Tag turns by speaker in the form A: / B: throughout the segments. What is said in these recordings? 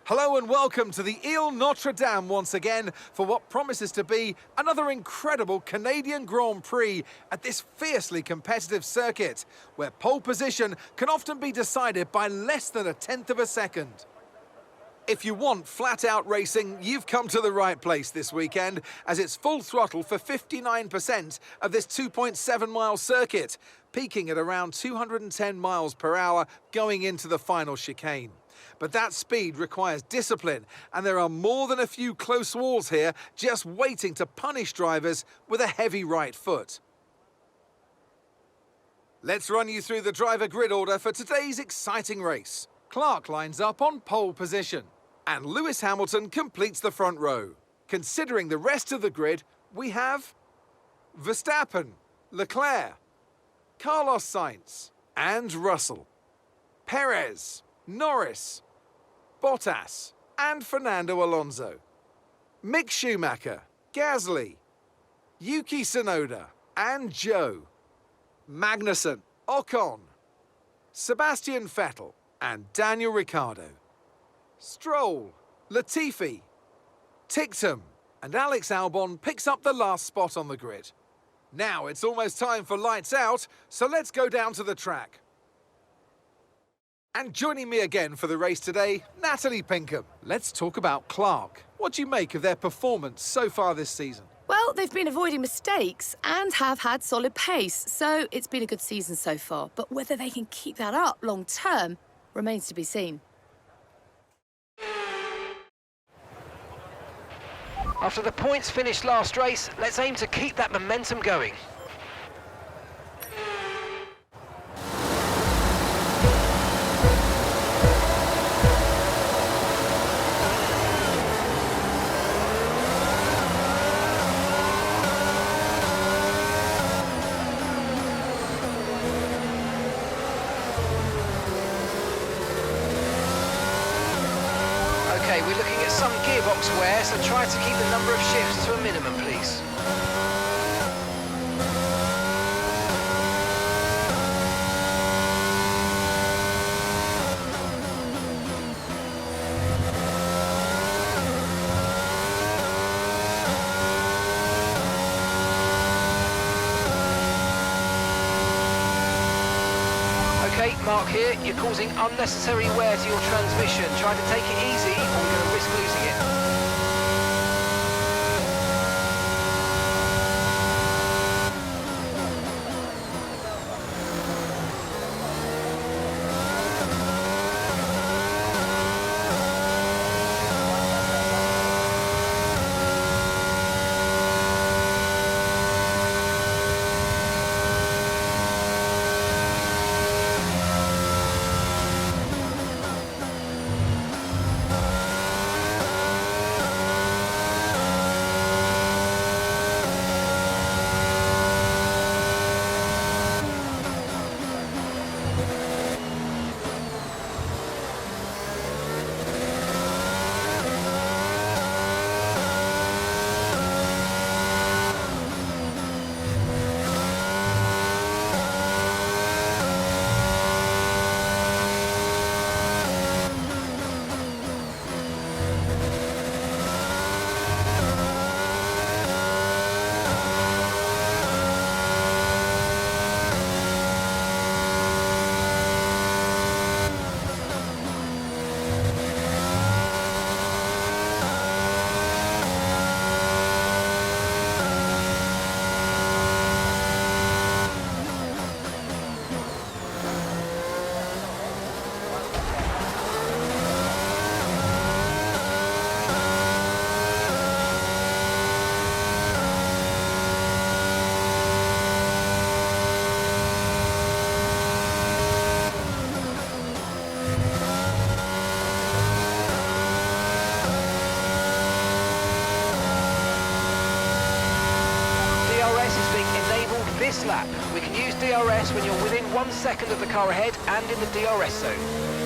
A: Hello and welcome to the Ile Notre Dame once again for what promises to be another incredible Canadian Grand Prix at this fiercely competitive circuit, where pole position can often be decided by less than a tenth of a second. If you want flat-out racing, you've come to the right place this weekend, as it's full throttle for 59% of this 2.7-mile circuit, peaking at around 210 miles per hour going into the final chicane. But that speed requires discipline, and there are more than a few close walls here just waiting to punish drivers with a heavy right foot. Let's run you through the driver grid order for today's exciting race. Clark lines up on pole position, and Lewis Hamilton completes the front row. Considering the rest of the grid, we have Verstappen, Leclerc, Carlos Sainz, and Russell, Perez, Norris, Bottas, and Fernando Alonso, Mick Schumacher, Gasly, Yuki Tsunoda, and Zhou, Magnussen, Ocon, Sebastian Vettel, and Daniel Ricciardo, Stroll, Latifi, Ticktum, and Alex Albon picks up the last spot on the grid. Now it's almost time for lights out, so let's go down to the track. And joining me again for the race today, Natalie Pinkham. Let's talk about Clark. What do you make of their performance so far this season?
B: Well, they've been avoiding mistakes and have had solid pace, so it's been a good season so far. But whether they can keep that up long term remains to be seen.
C: After the points finished last race, let's aim to keep that momentum going. Okay, we're looking at some gearbox wear, so try to keep the number of shifts to a minimum, please. Okay, Mark here, you're causing unnecessary wear to your transmission. Try to take it easy, or we're going to risk losing it. This lap, we can use DRS when you're within 1 second of the car ahead and in the DRS zone.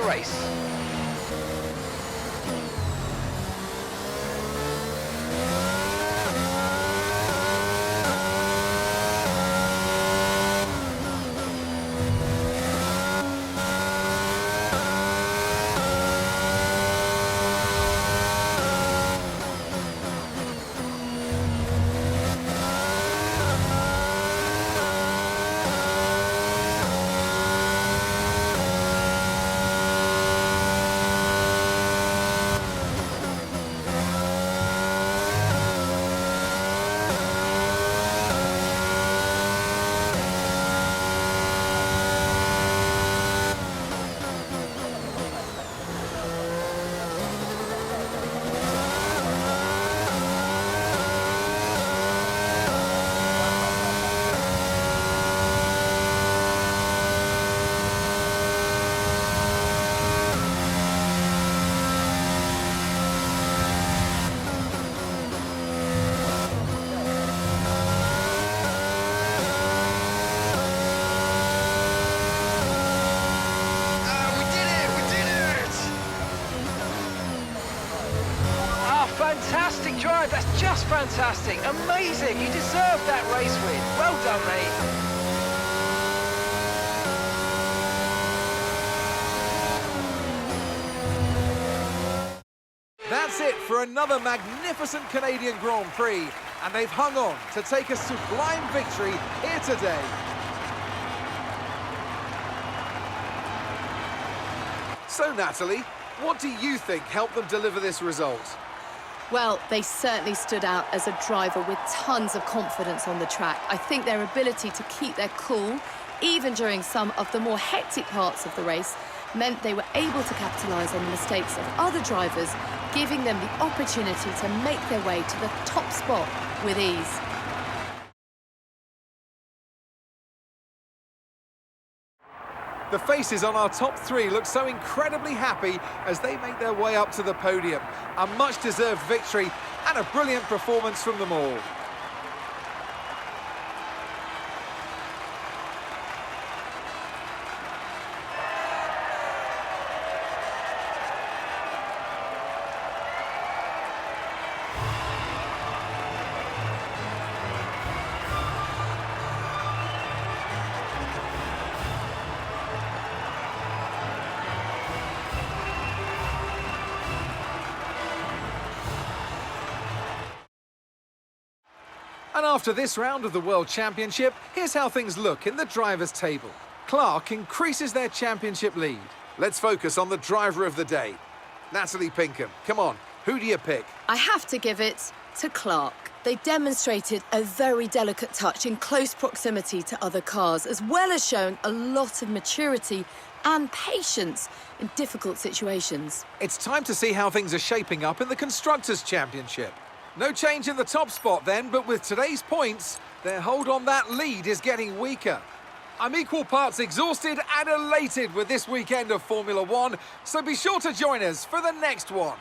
C: the race. Fantastic drive, that's just fantastic, amazing, you deserve that race win. Well done, mate.
A: That's it for another magnificent Canadian Grand Prix, and they've hung on to take a sublime victory here today. So, Natalie, what do you think helped them deliver this result?
B: Well, they certainly stood out as a driver with tons of confidence on the track. I think their ability to keep their cool, even during some of the more hectic parts of the race, meant they were able to capitalise on the mistakes of other drivers, giving them the opportunity to make their way to the top spot with ease.
A: The faces on our top three look so incredibly happy as they make their way up to the podium. A much-deserved victory and a brilliant performance from them all. And after this round of the World Championship, here's how things look in the drivers' table. Clark increases their championship lead. Let's focus on the driver of the day. Natalie Pinkham, come on, who do you pick?
B: I have to give it to Clark. They demonstrated a very delicate touch in close proximity to other cars, as well as showing a lot of maturity and patience in difficult situations.
A: It's time to see how things are shaping up in the Constructors' Championship. No change in the top spot then, but with today's points, their hold on that lead is getting weaker. I'm equal parts exhausted and elated with this weekend of Formula One, so be sure to join us for the next one.